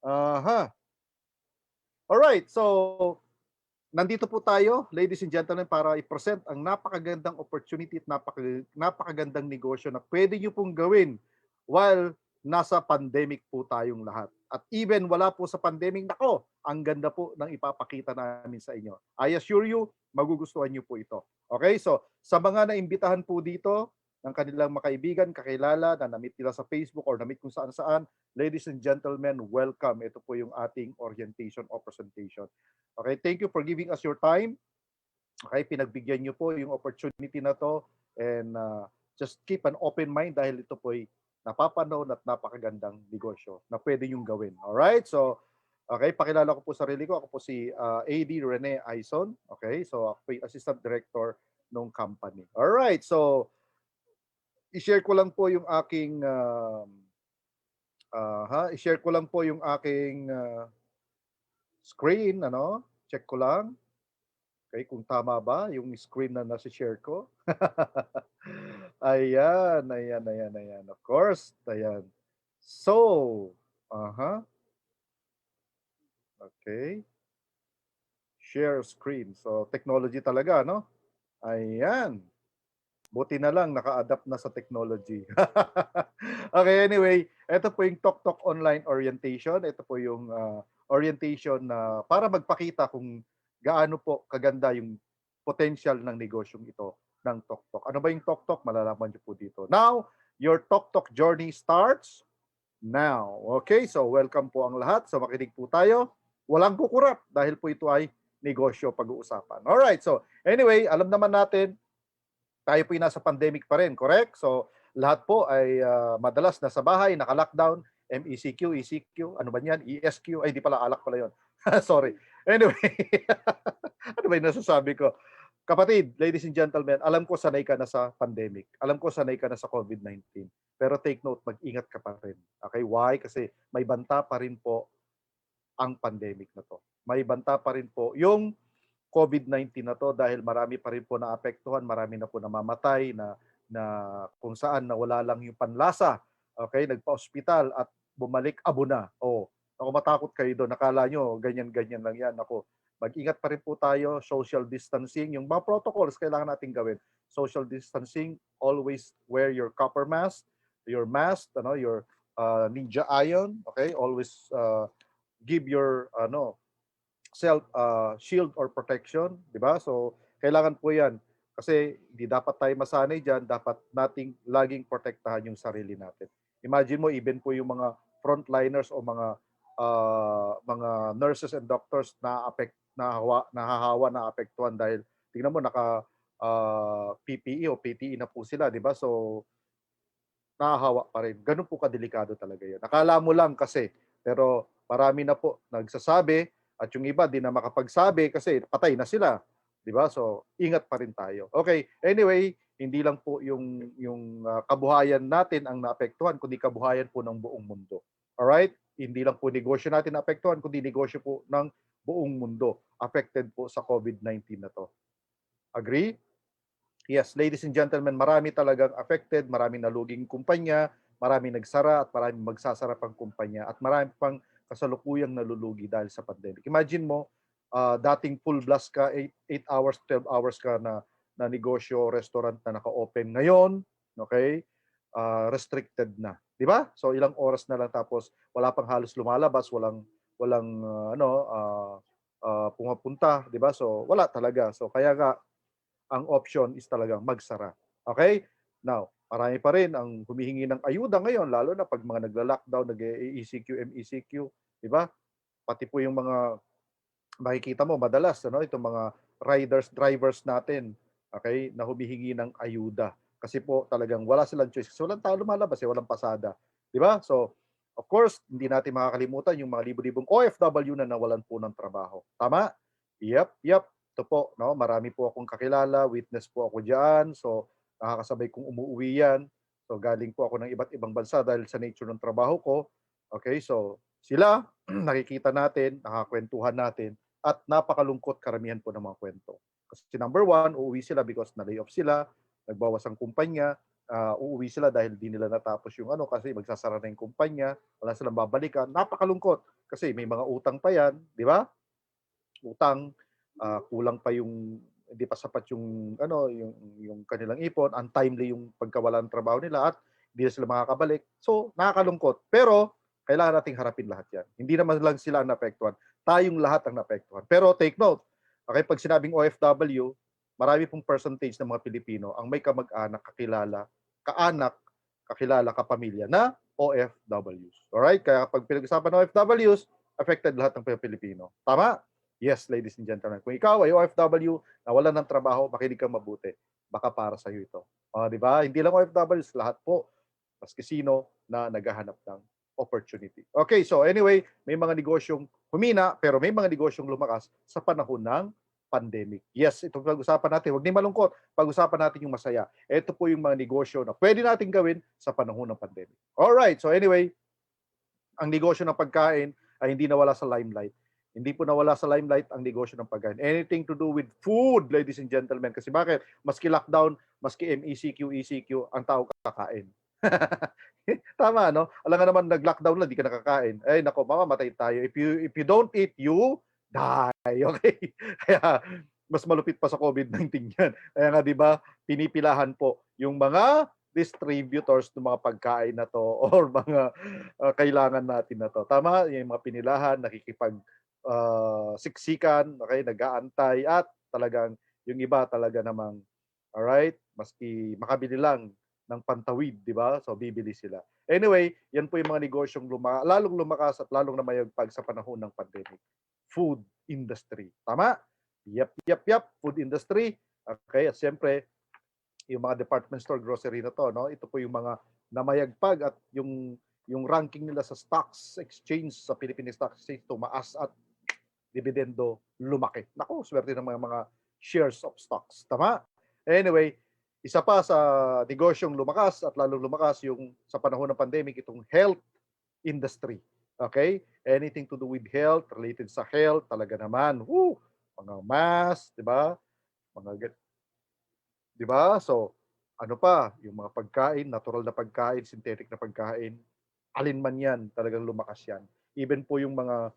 Aha. Alright, so nandito po tayo, ladies and gentlemen, para i-present ang napakagandang opportunity at napakagandang negosyo na pwede nyo pong gawin while nasa pandemic po tayong lahat. At even wala po sa pandemic, nako, ang ganda po ng ipapakita namin sa inyo. I assure you, magugustuhan nyo po ito. Okay, so sa mga naimbitahan po dito ng kanilang makaibigan, kakilala, na na-meet nila sa Facebook or na-meet kung saan-saan, ladies and gentlemen, welcome. Ito po yung ating orientation o presentation. Okay, thank you for giving us your time. Okay, pinagbigyan niyo po yung opportunity na to and just keep an open mind dahil ito po ay napapanood at napakagandang negosyo na pwede niyong gawin. Alright, so okay, pakilala ko po sarili ko. Ako po si AD Rene Aison. Okay, so ako po yung Assistant Director ng company. Alright, so i-share ko lang po yung aking i-share ko lang po yung aking screen, ano? Check ko lang. Okay, kung tama ba yung screen na nasi-share ko. Ayan, ayan, ayan, ayan. Of course, ayan. So, okay. Share screen. So, technology talaga, no? Ayan. Buti na lang, naka-adapt na sa technology. Okay, anyway, ito po yung Tok Tok Online Orientation. Ito po yung orientation na para magpakita kung gaano po kaganda yung potential ng negosyong ito ng Tok Tok. Ano ba yung Tok Tok? Malalaman niyo po dito. Now, your Tok Tok journey starts now. Okay, so welcome po ang lahat. So makinig po tayo. Walang kukurap dahil po ito ay negosyo pag-uusapan. Alright, so anyway, alam naman natin tayo po ay nasa pandemic pa rin, correct? So, lahat po ay madalas nasa bahay, naka-lockdown, MECQ, ECQ, ano ba yan? ESQ, ay di pala, alak pala yun. Sorry. Anyway, ano ba yung nasasabi ko? Kapatid, ladies and gentlemen, alam ko sanay ka na sa pandemic. Alam ko sanay ka na sa COVID-19. Pero take note, mag-ingat ka pa rin. Okay, why? Kasi may banta pa rin po ang pandemic na to. May banta pa rin po yung COVID-19 na to dahil marami pa rin po naapektuhan, marami na po namamatay na kung saan nawala lang yung panlasa. Okay, nagpa-ospital at bumalik abo na. Oh, ako matakot kayo doon. Nakala nyo ganyan-ganyan lang yan. Ako, mag-ingat pa rin po tayo, social distancing, yung mga protocols kailangan nating gawin. Social distancing, always wear your copper mask, your Ninja Iron, okay? Always give your self shield or protection, 'di ba? So kailangan po 'yan kasi hindi dapat tayo masanay diyan, dapat nating laging protektahan yung sarili natin. Imagine mo even po yung mga frontliners o mga nurses and doctors na nahahawa, naapektuhan dahil tingnan mo naka PPE o PTE na po sila, 'di ba? So nahahawa pa rin. Ganun po kadelikado talaga 'yan. Akala mo lang kasi, pero marami na po nagsasabi at yung iba di na makapagsabi kasi patay na sila, 'di ba? So, ingat pa rin tayo. Okay, anyway, hindi lang po yung kabuhayan natin ang naapektuhan kundi kabuhayan po ng buong mundo. Alright? Hindi lang po negosyo natin naapektuhan kundi negosyo po ng buong mundo affected po sa COVID-19 na 'to. Agree? Yes, ladies and gentlemen, marami talagang affected, maraming naluging kumpanya, maraming nagsara at maraming magsasara pang kumpanya at marami pang kasalukuyang nalulugi dahil sa pandemic. Imagine mo, dating full blast ka, 8 hours, 12 hours ka na negosyo, restaurant na naka-open. Ngayon, okay, restricted na. Di ba? So ilang oras na lang tapos wala pang halos lumalabas, walang pumapunta, di ba? So wala talaga. So kaya nga ang option is talagang magsara. Okay? Now, marami pa rin ang humihingi ng ayuda ngayon, lalo na pag mga nagla-lockdown, nag-ECQ, MECQ, di ba? Pati po yung mga makikita mo madalas, itong mga drivers natin, okay, na humihingi ng ayuda. Kasi po talagang wala silang choice. Kasi walang tao lumalabas, walang pasada. Di ba? So, of course, hindi natin makakalimutan yung mga libo-libong OFW na nawalan po ng trabaho. Tama? Yep, yep. Ito po, no? Marami po akong kakilala, witness po ako diyan. So, nakakasabay kong umuwi yan. So, galing po ako ng iba't ibang bansa dahil sa nature ng trabaho ko. Okay, so sila, nakikita natin, nakakwentuhan natin, at napakalungkot karamihan po ng mga kwento. Kasi number one, uuwi sila because na-lay off sila, nagbawas ang kumpanya, uuwi sila dahil di nila natapos yung ano kasi magsasara na yung kumpanya, wala silang babalikan. Napakalungkot kasi may mga utang pa yan, di ba? Utang, kulang pa yung hindi pa sapat yung ano, yung kanilang ipon, untimely yung pagkawala ng trabaho nila at hindi na sila makakabalik. So, nakakalungkot. Pero kailangan nating harapin lahat 'yan. Hindi naman lang sila ang naapektuhan, tayong lahat ang naapektuhan. Pero take note, okay, pag sinabing OFW, marami pong percentage ng mga Pilipino ang may kamag-anak, kakilala, kaanak, kakilala, kapamilya na OFWs. Alright? Kaya pag pinag-usapan ng OFWs, affected lahat ng Pilipino. Tama? Yes, ladies and gentlemen. Kung ikaw ay OFW, nawalan ng trabaho, makinig kang mabuti. Baka para sa iyo ito. Di ba? Hindi lang OFWs, lahat po. Maski sino na naghahanap ng opportunity. Okay, so anyway, may mga negosyong humina, pero may mga negosyong lumakas sa panahon ng pandemic. Yes, ito pag-usapan natin. Huwag ni malungkot. Pag-usapan natin yung masaya. Ito po yung mga negosyo na pwede natin gawin sa panahon ng pandemic. Alright, so anyway, ang negosyo ng pagkain ay hindi nawala sa limelight. Hindi po nawala sa limelight ang negosyo ng pagkain. Anything to do with food, ladies and gentlemen. Kasi bakit? Maski lockdown, maski MECQ, ECQ, ang tao kakain. Tama, no? Alam nga naman, nag-lockdown lang, di ka nakakain. Ay, nako, mamamatay tayo. If you don't eat, you die. Okay? Kaya, mas malupit pa sa COVID-19 yan. Kaya nga, di ba, pinipilahan po yung mga distributors ng mga pagkain na to or mga kailangan natin na to. Tama? Yung mga pinilahan, nakikipag siksikan, okay, nag-aantay at talagang yung iba talaga namang alright, maski makabili lang ng pantawid, di ba? So bibili sila. Anyway, yan po yung mga negosyong lalong lumakas at lalong namayagpag sa panahon ng pandemic. Food industry. Tama? Yep. Food industry. Okay, at siyempre, yung mga department store grocery na to, no? Ito po yung mga namayagpag at yung ranking nila sa stocks exchange sa Philippine Stock Exchange tumaas at dividendo lumaki. Naku, swerte ng mga shares of stocks. Tama? Anyway, isa pa sa negosyong lumakas at lalong lumakas yung sa panahon ng pandemic, itong health industry. Okay? Anything to do with health, related sa health, talaga naman. Mga mask, di ba? Di ba? So, ano pa, yung mga pagkain, natural na pagkain, synthetic na pagkain, alin man yan, talagang lumakas yan. Even po yung mga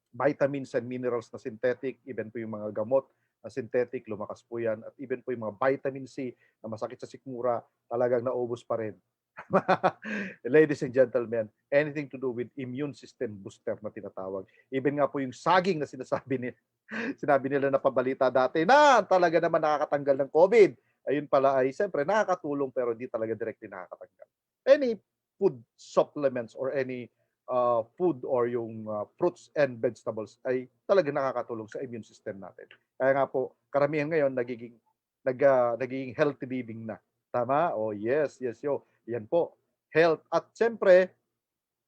vitamins and minerals na synthetic, even po yung mga gamot na synthetic, lumakas po yan. At even po yung mga vitamin C na masakit sa sikmura, talagang naubos pa rin. Ladies and gentlemen, anything to do with immune system booster na tinatawag. Even nga po yung saging na sinabi nila na pabalita dati na talaga naman nakakatanggal ng COVID. Ayun pala ay siyempre nakakatulong pero hindi talaga directly nakakatanggal. Any food supplements or any food or yung fruits and vegetables ay talaga nakakatulong sa immune system natin. Kaya nga po, karamihan ngayon nagiging healthy living na. Tama? Oh, yes, yo. Yan po. Health. At siyempre,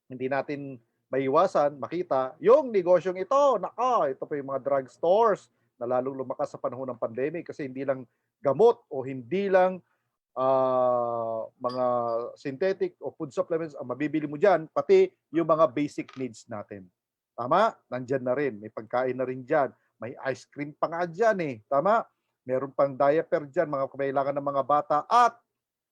hindi natin maiwasan, makita, yung negosyong ito, ito po yung mga drug stores na lalong lumakas sa panahon ng pandemic kasi hindi lang gamot o hindi lang mga synthetic o food supplements ang mabibili mo dyan, pati yung mga basic needs natin. Tama? Nandyan na rin. May pagkain na rin dyan. May ice cream pa nga dyan eh. Tama? Meron pang diaper dyan, mga kailangan ng mga bata at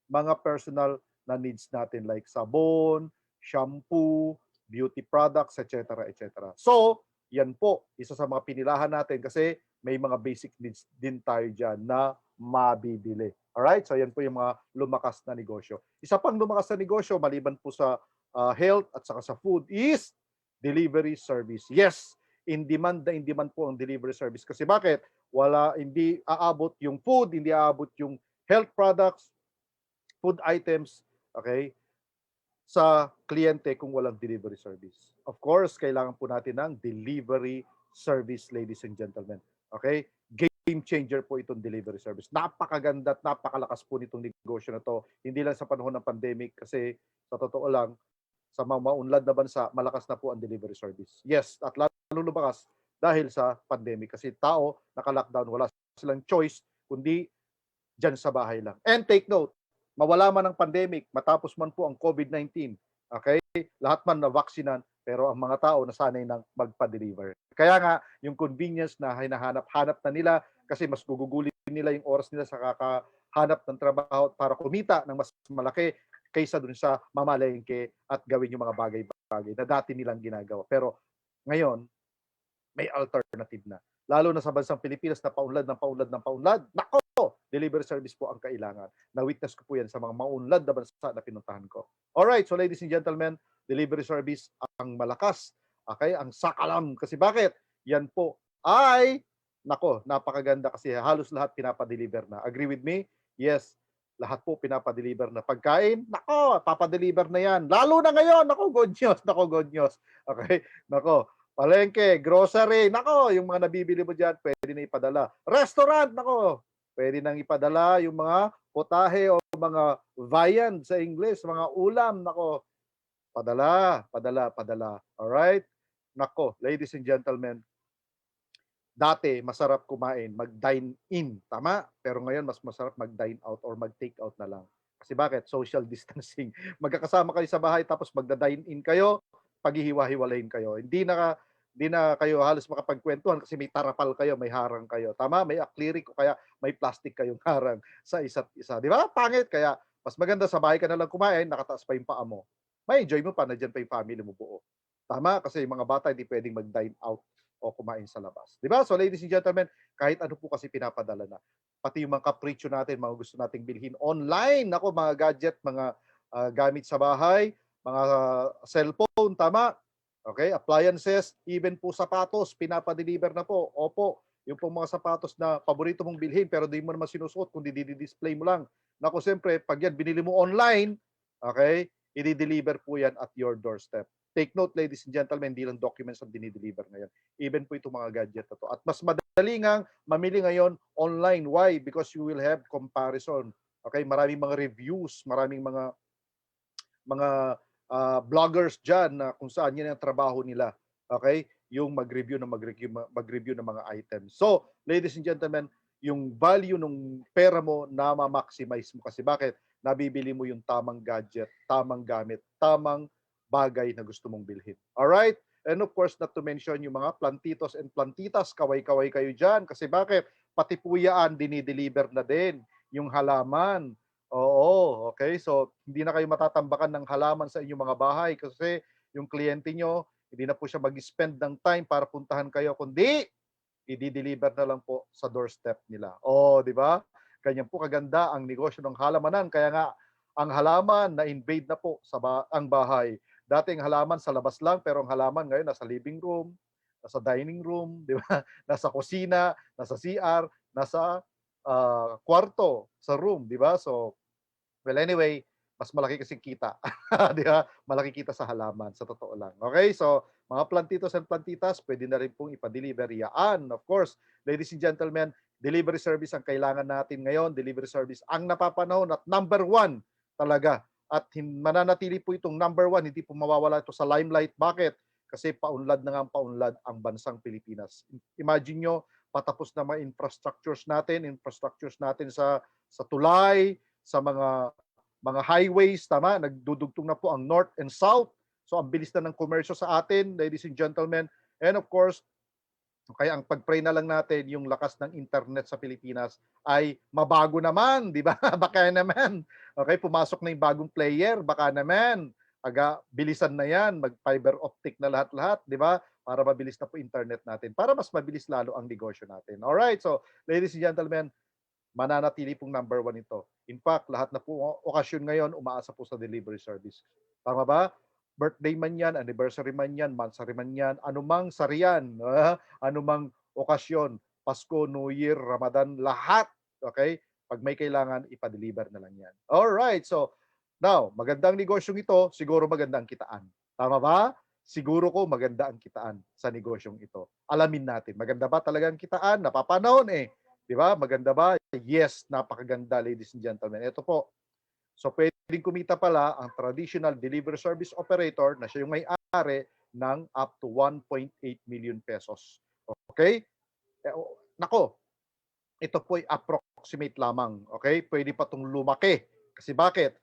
mga personal na needs natin like sabon, shampoo, beauty products, etc. etc. So, yan po, isa sa mga pinilahan natin kasi may mga basic needs din tayo dyan na mabibili. Alright? So, yan po yung mga lumakas na negosyo. Isa pang lumakas na negosyo, maliban po sa health at saka sa food, is delivery service. Yes, in demand po ang delivery service. Kasi bakit? Hindi aabot yung food, hindi aabot yung health products, food items, okay, sa kliyente kung walang delivery service. Of course, kailangan po natin ng delivery service, ladies and gentlemen. Okay? Game changer po itong delivery service. Napakaganda at napakalakas po nitong negosyo na to. Hindi lang sa panahon ng pandemic kasi sa totoo lang, sa mga maunlad na bansa, malakas na po ang delivery service. Yes, at lalo lumakas dahil sa pandemic. Kasi tao, naka-lockdown, wala silang choice, kundi dyan sa bahay lang. And take note, mawala man ang pandemic, matapos man po ang COVID-19, okay? Lahat man na vaksinan, pero ang mga tao nasanay nang magpa-deliver. Kaya nga, yung convenience na hinahanap-hanap na nila kasi mas gugugulin nila yung oras nila sa hanap ng trabaho para kumita ng mas malaki kaysa dun sa mamalengke at gawin yung mga bagay-bagay na dati nilang ginagawa. Pero ngayon, may alternative na. Lalo na sa bansang Pilipinas na paunlad ng paunlad ng paunlad. Nako! Delivery service po ang kailangan. Na-witness ko po yan sa mga maunlad na bansa na pinuntahan ko. Alright, so ladies and gentlemen, delivery service ang malakas. Okay, ang sakalam. Kasi bakit? Yan po ay, nako, napakaganda kasi halos lahat pinapadeliver na. Agree with me? Yes, lahat po pinapadeliver na pagkain. Nako, papadeliver na yan. Lalo na ngayon. Nako, good news. Nako, good news. Okay, nako. Palengke, grocery, nako, yung mga nabibili mo dyan, pwede na ipadala. Restaurant, nako, pwede nang ipadala yung mga potahe o mga viand sa English, mga ulam, nako, padala, padala, padala. Alright? Nako, ladies and gentlemen, dati masarap kumain, mag-dine in, tama? Pero ngayon mas masarap mag-dine out or mag-take out na lang. Kasi bakit? Social distancing. Magkakasama kayo sa bahay tapos magda-dine in kayo, paghihiwa-hiwalayin kayo. Hindi na kayo halos makapagkwentuhan kasi may tarapal kayo, may harang kayo. Tama? May acrylic o kaya may plastic kayong harang sa isa't isa. Di ba? Pangit. Kaya mas maganda sa bahay ka na lang kumain, nakataas pa yung paa mo. May enjoy mo pa, nandiyan pa yung family mo buo. Tama? Kasi yung mga bata hindi pwedeng mag-dine out o kumain sa labas. Di ba? So ladies and gentlemen, kahit ano po kasi pinapadala na. Pati yung mga kapritsyo natin, mga gusto nating bilhin online. Ako, mga gadget, mga gamit sa bahay, mga cellphone, tama? Okay, appliances, even po sapatos, pinapadeliver na po. Opo, yung pong mga sapatos na paborito mong bilhin pero di mo naman sinusuot kundi di-display mo lang. Nako, siyempre, pag yan binili mo online, okay, i-deliver po yan at your doorstep. Take note, ladies and gentlemen, hindi lang documents ang dinideliver ngayon. Even po itong mga gadget na to. At mas madali ngang mamili ngayon online. Why? Because you will have comparison. Okay, maraming mga reviews, maraming mga vloggers dyan na kung saan yan ang trabaho nila. Okay? Yung mag-review ng mga items. So, ladies and gentlemen, yung value ng pera mo na ma-maximize mo. Kasi bakit? Nabibili mo yung tamang gadget, tamang gamit, tamang bagay na gusto mong bilhin. Alright? And of course, not to mention yung mga plantitos and plantitas, kaway-kaway kayo dyan. Kasi bakit? Pati puyaan, dinideliver na din. Yung halaman. Oo, okay. So, hindi na kayo matatambakan ng halaman sa inyong mga bahay kasi yung kliyente nyo, hindi na po siya mag-spend ng time para puntahan kayo, kundi i-deliver na lang po sa doorstep nila. Oh, di ba? Ganyan po kaganda ang negosyo ng halamanan. Kaya nga, ang halaman na-invade na po ang bahay. Dati ang halaman sa labas lang, pero ang halaman ngayon nasa living room, nasa dining room, di ba? Nasa kusina, nasa CR, nasa kwarto, sa room, di ba? So, well, anyway, mas malaki kasi kita. Di ba? Malaki kita sa halaman, sa totoo lang. Okay? So, mga plantitos and plantitas, pwede na rin pong ipa-deliver yan. Of course, ladies and gentlemen, delivery service ang kailangan natin ngayon. Delivery service ang napapanahon at number one talaga. At mananatili po itong number one, hindi po mawawala ito sa limelight. Bakit? Kasi paunlad na nga ang paunlad ang bansang Pilipinas. Imagine nyo, patapos na mga infrastructures natin sa tulay, sa mga highways, tama? Nagdudugtong na po ang north and south. So, ang bilis na ng komersyo sa atin, ladies and gentlemen. And of course, kaya ang pag-pray na lang natin, yung lakas ng internet sa Pilipinas ay mabago naman, di ba? Baka naman. Okay, pumasok na yung bagong player, baka naman. Bilisan na yan, mag-fiber optic na lahat-lahat, di ba? Para mabilis na po internet natin, para mas mabilis lalo ang negosyo natin. Alright, so ladies and gentlemen, mananatili pong number one ito. In fact, lahat na po okasyon ngayon, umaasa po sa delivery service. Tama ba? Birthday man yan, anniversary man yan, monthsary man yan, anumang sariyan, anumang okasyon, Pasko, New Year, Ramadan, lahat. Okay? Pag may kailangan, ipa-deliver na lang yan. Alright, so now, magandang negosyong ito, siguro magandang kitaan. Tama ba? Siguro ko maganda ang kitaan sa negosyong ito. Alamin natin, maganda ba talaga ang kitaan? Napapanahon eh. Di ba? Maganda ba? Yes, napakaganda, ladies and gentlemen. Ito po. So, pwedeng kumita pala ang traditional delivery service operator na siya yung may-ari ng up to 1.8 million pesos. Okay? Nako, ito po ay approximate lamang. Okay? Pwede pa itong lumaki. Kasi bakit?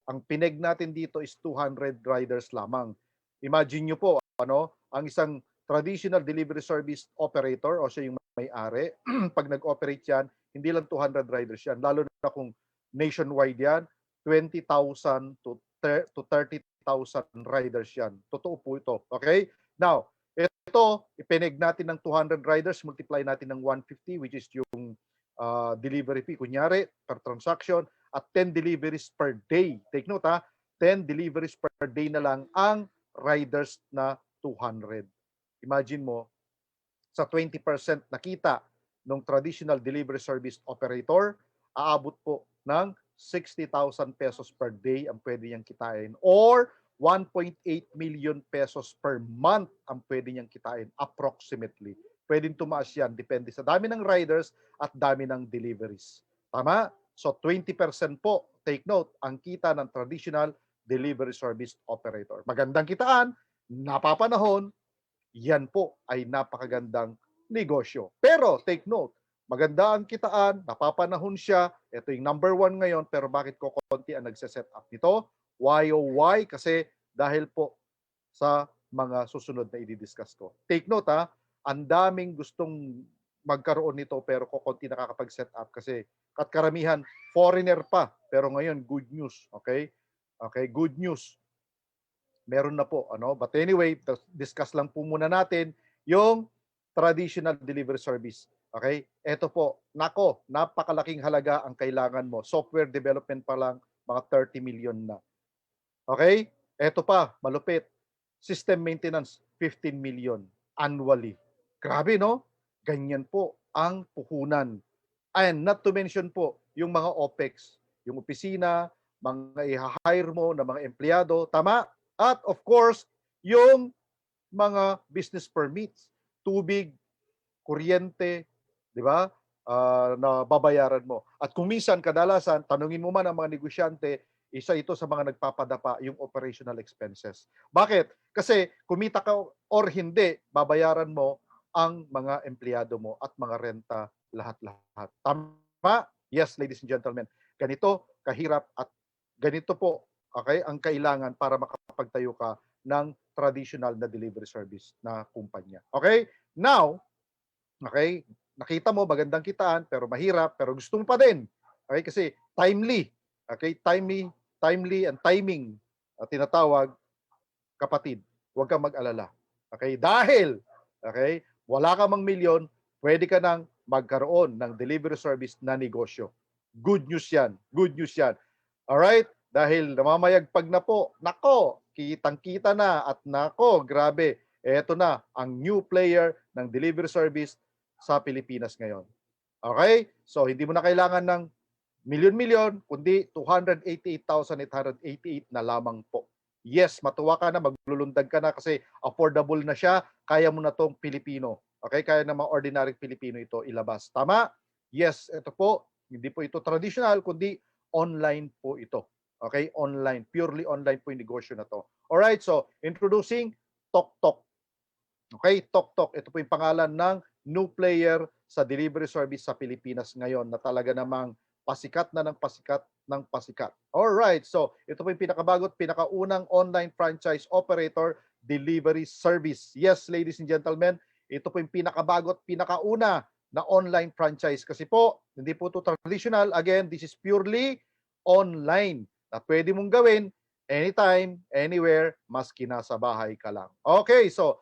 Ang pineg natin dito is 200 riders lamang. Imagine nyo po, ang isang traditional delivery service operator o siya yung may-ari, pag nag-operate yan, hindi lang 200 riders yan. Lalo na kung nationwide yan, 20,000 to 30,000 riders yan. Totoo po ito. Okay? Now, ito, ipinig natin ng 200 riders, multiply natin ng 150, which is yung delivery fee, kunyari, per transaction, at 10 deliveries per day. Take note ha, 10 deliveries per day na lang ang riders na 200. Imagine mo, sa 20% nakita ng traditional delivery service operator, aabot po ng 60,000 pesos per day ang pwede niyang kitain or 1.8 million pesos per month ang pwede niyang kitain approximately. Pwedeng tumaas yan, depende sa dami ng riders at dami ng deliveries. Tama? So 20% po, take note, ang kita ng traditional delivery service operator. Magandang kitaan, napapanahon, yan po ay napakagandang negosyo. Pero take note, maganda ang kitaan, napapanahon siya, ito yung number 1 ngayon, pero bakit ko konti ang nagse-set up nito? Why oh why? Kasi dahil po sa mga susunod na i-discuss ko. Take note ha, ang daming gustong magkaroon nito pero ko konti nakakapag-set up kasi at karamihan foreigner pa. Pero ngayon, good news. Okay? Okay, good news. Meron na po, ano? But anyway, discuss lang po muna natin yung traditional delivery service. Okay? Ito po, nako, napakalaking halaga ang kailangan mo. Software development pa lang, mga 30 million na. Okay? Ito pa, malupit. System maintenance, 15 million annually. Grabe, no? Ganyan po ang puhunan. And not to mention po, yung mga OPEX, yung opisina, mga i-hire mo na mga empleyado, tama? At of course, yung mga business permits, tubig, kuryente, di ba? Na babayaran mo. At kung minsan, kadalasan, tanungin mo man ang mga negosyante, isa ito sa mga nagpapadapa yung operational expenses. Bakit? Kasi kumita ka or hindi, babayaran mo ang mga empleyado mo at mga renta lahat-lahat. Tama? Yes, ladies and gentlemen. Ganito kahirap at ganito po, okay, ang kailangan para makapagtayo ka ng traditional na delivery service na kumpanya. Okay? Now, okay, nakita mo magandang kitaan pero mahirap pero gusto mo pa din. Okay? Kasi timely. Okay? Timely and timing tinatawag, kapatid. Huwag kang mag-alala. Okay? Dahil, okay, wala ka mang milyon, pwede ka nang magkaroon ng delivery service na negosyo. Good news yan. Good news yan. Alright? Dahil namamayagpag na po, nako, kitang-kita na at nako, grabe, eto na ang new player ng delivery service sa Pilipinas ngayon. Okay? So, hindi mo na kailangan ng milyon-milyon, kundi 288,888 na lamang po. Yes, matuwa ka na, maglulundag ka na kasi affordable na siya, kaya mo na tong Pilipino. Okay? Kaya na mga ordinary Pilipino ito ilabas. Tama? Yes, ito po, hindi po ito traditional, kundi online po ito. Okay? Online. Purely online po yung negosyo na to. Alright, so introducing TokTok. Okay? TokTok. Ito po yung pangalan ng new player sa delivery service sa Pilipinas ngayon na talaga namang pasikat na ng pasikat ng pasikat. Alright, so ito po yung pinakabagot, pinakaunang online franchise operator delivery service. Yes, ladies and gentlemen, ito po yung pinakabagot, pinakauna na online franchise. Kasi po, hindi po ito traditional. Again, this is purely online na pwede mong gawin anytime, anywhere, maski nasa bahay ka lang. Okay, so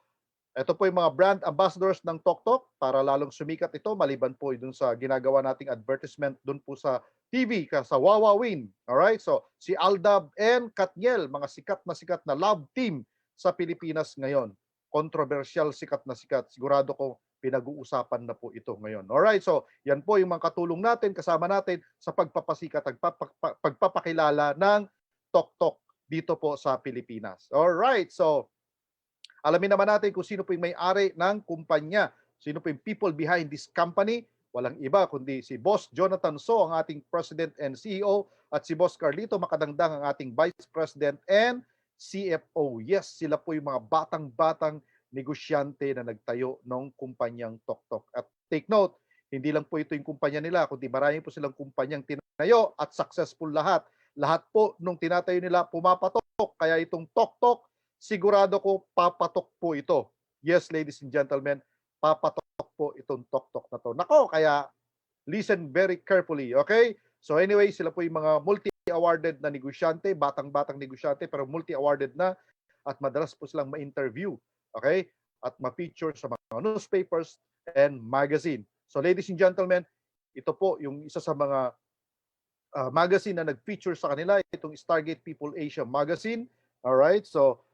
ito po yung mga brand ambassadors ng TokTok para lalong sumikat ito maliban po dun sa ginagawa nating advertisement dun po sa TV, sa Wawawin. Alright? So, si Aldab and Katniel, mga sikat na love team sa Pilipinas ngayon. Controversial, sikat na sikat. Sigurado ko pinag-uusapan na po ito ngayon. Alright? So, yan po yung mga katulong natin, kasama natin sa pagpapasikat at pagpapakilala ng TokTok dito po sa Pilipinas. Alright? So, alamin naman natin kung sino po yung may-ari ng kumpanya. Sino po yung people behind this company? Walang iba kundi si Boss Jonathan So, ang ating President and CEO, at si Boss Carlito Makadangdang, ang ating Vice President and CFO. Yes, sila po yung mga batang-batang negosyante na nagtayo ng kumpanyang TokTok. At take note, hindi lang po ito yung kumpanya nila, kundi marami po silang kumpanyang tinayo at successful lahat. Lahat po nung tinatayo nila pumapatok. Kaya itong TokTok, sigurado ko papatok po ito. Yes, ladies and gentlemen, papatok po itong TokTok na to. Nako, kaya listen very carefully, okay? So anyway, sila po yung mga multi-awarded na negosyante, batang-batang negosyante, pero multi-awarded na at madalas po silang ma-interview, okay? At ma-feature sa mga newspapers and magazine. So ladies and gentlemen, ito po yung isa sa mga magazine na nag-feature sa kanila, itong Stargate People Asia magazine. Alright, so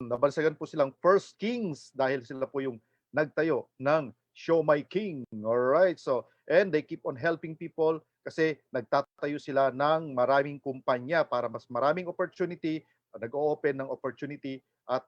nabansagan po silang First Kings dahil sila po yung nagtayo ng Show My King. Alright, so and they keep on helping people kasi nagtatayo sila ng maraming kumpanya para mas maraming opportunity, nag-o-open ng opportunity at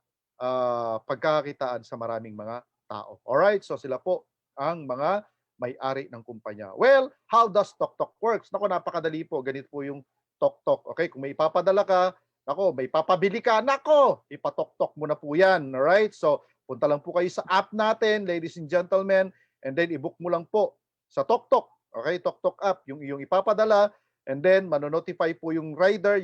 pagkakakitaan sa maraming mga tao. Alright, so sila po ang mga may-ari ng kumpanya. Well, how does TokTok works? Nako, napakadali po. Ganito po yung TokTok. Okay, kung may ipapadala ka, nako, may papabili ka, nako, ipatok-tok mo na po yan. Alright? So, punta lang po kayo sa app natin, ladies and gentlemen, and then i-book mo lang po sa TokTok. Okay, TokTok app, yung iyong ipapadala, and then manonotify po yung rider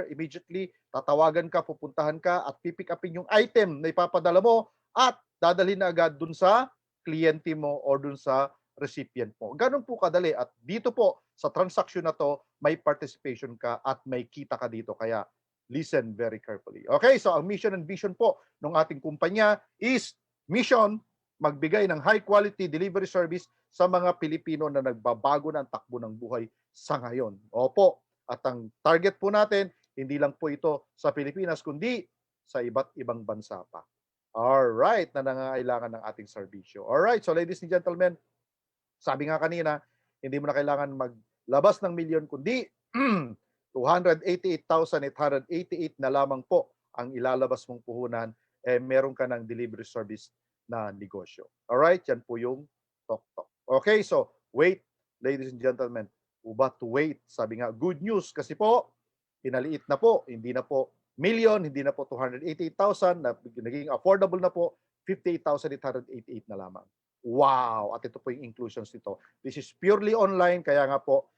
immediately tatawagan ka, pupuntahan ka at pipick upin yung item na ipapadala mo at dadalhin na agad dun sa kliyente mo or dun sa recipient mo. Ganun po kadali at dito po sa transaction na to may participation ka at may kita ka dito kaya listen very carefully. Okay, so ang mission and vision po ng ating kumpanya is mission magbigay ng high quality delivery service sa mga Pilipino na nagbabago na ang takbo ng buhay sa ngayon. Opo, at ang target po natin hindi lang po ito sa Pilipinas kundi sa iba't ibang bansa pa. Alright, na nangangailangan ng ating serbisyo. Alright, so ladies and gentlemen, sabi nga kanina, hindi mo na kailangan maglabas ng milyon kundi 288,888 na lamang po ang ilalabas mong puhunan meron ka ng delivery service na negosyo. Alright, yan po yung TokTok. Okay, so wait, ladies and gentlemen, but wait, sabi nga, good news kasi po, pinaliit na po, hindi na po million, hindi na po 288,000, naging affordable na po, 58,888 na lamang. Wow! At ito po yung inclusions nito. This is purely online, kaya nga po,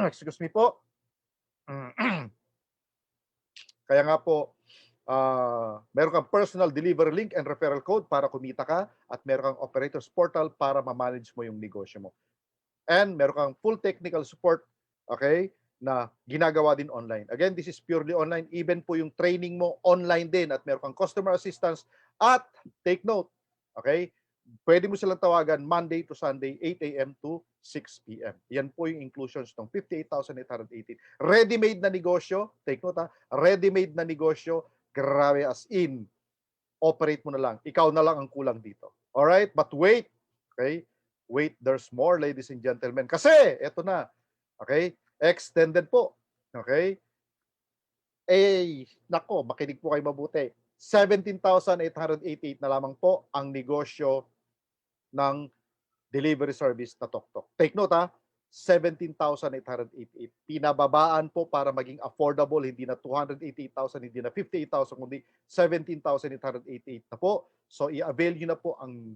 excuse me po, kaya nga po, meron kang personal delivery link and referral code para kumita ka at meron kang operators portal para ma-manage mo yung negosyo mo. And meron kang full technical support, okay, na ginagawa din online. Again, this is purely online. Even po yung training mo online din at meron kang customer assistance at take note, okay, pwede mo silang tawagan Monday to Sunday, 8 a.m. to 6 p.m. Yan po yung inclusions ng 58,880. Ready-made na negosyo, take note ha, ready-made na negosyo, grabe as in, operate mo na lang. Ikaw na lang ang kulang dito. Alright? But wait, okay? Wait, there's more, ladies and gentlemen. Kasi, eto na, okay? Extended po, okay? Nako, makinig po kayo mabuti. 17,888 na lamang po ang negosyo ng delivery service na TokTok. Take note ha, 17,888. Pinababaan po para maging affordable, hindi na 288,000, hindi na 58,000, kundi 17,888 na po. So i-avail nyo na po ang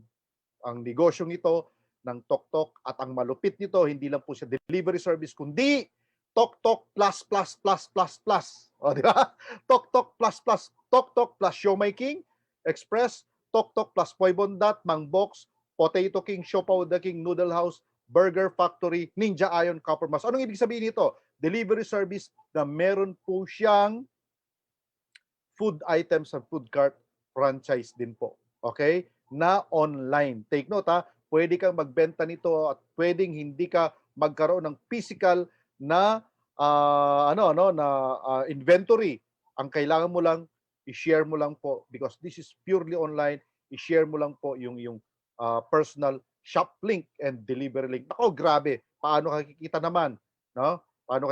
negosyong ito ng TokTok at ang malupit nito, hindi lang po siya delivery service, kundi TokTok plus plus plus plus plus. O, di ba? TokTok plus plus, TokTok plus Show My King, Express, TokTok plus Poibondat, Mangbox, Potato King, Siopaw the King, Noodle House, Burger Factory, Ninja Ion, Copper Mas. Anong ibig sabihin nito? Delivery service na meron po siyang food items sa food cart franchise din po. Okay? Na online. Take note ha, pwede kang magbenta nito at pwedeng hindi ka magkaroon ng physical na inventory. Ang kailangan mo lang i-share mo lang po because this is purely online. I-share mo lang po yung personal shop link and delivery link. Nako, grabe. Paano ka kikita naman, no? Paano